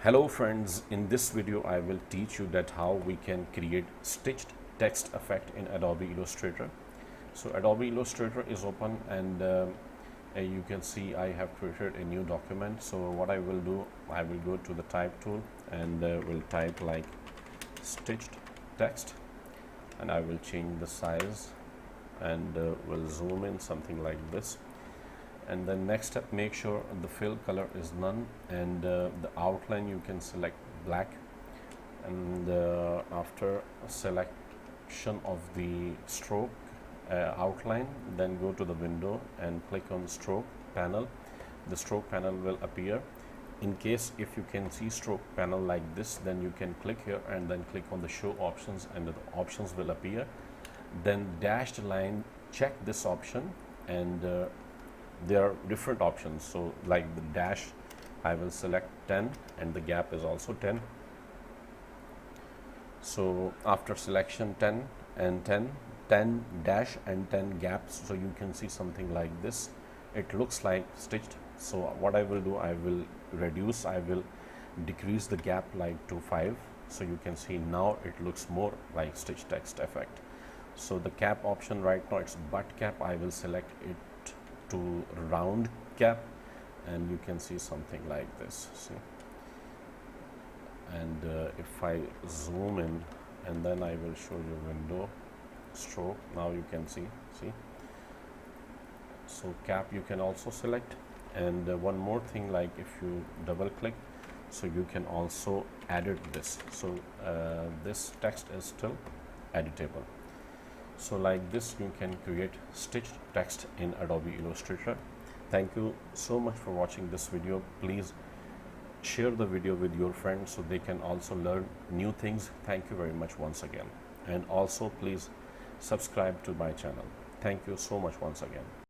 Hello friends, in this video I will teach you that how we can create stitched text effect in Adobe Illustrator. So Adobe Illustrator is open and you can see I have created a new document. So what I will do, I will go to the type tool and will type like stitched text, and I will change the size and will zoom in something like this. And then next step, make sure the fill color is none, and the outline you can select black. And after selection of the stroke outline, then go to the window and click on stroke panel. The stroke panel will appear. In case if you can see stroke panel like this, then you can click here and then click on the show options, and the options will appear. Then dashed line, check this option, and there are different options. So like the dash, I will select 10 and the gap is also 10. So after selection 10 and 10 dash and 10 gaps, so you can see something like this. It looks like stitched. So what I will do, I will decrease the gap like to 5. So you can see now it looks more like stitched text effect. So the cap option right now, it's butt cap. I will select it to round cap, and you can see something like this. See, and if I zoom in and then I will show you window stroke, now you can see. So cap you can also select, and one more thing, like if you double click, so you can also edit this. So this text is still editable. So like this you can create stitched text in Adobe Illustrator. Thank you so much for watching this video. Please share the video with your friends so they can also learn new things. Thank you very much once again, and also please subscribe to my channel. Thank you so much once again.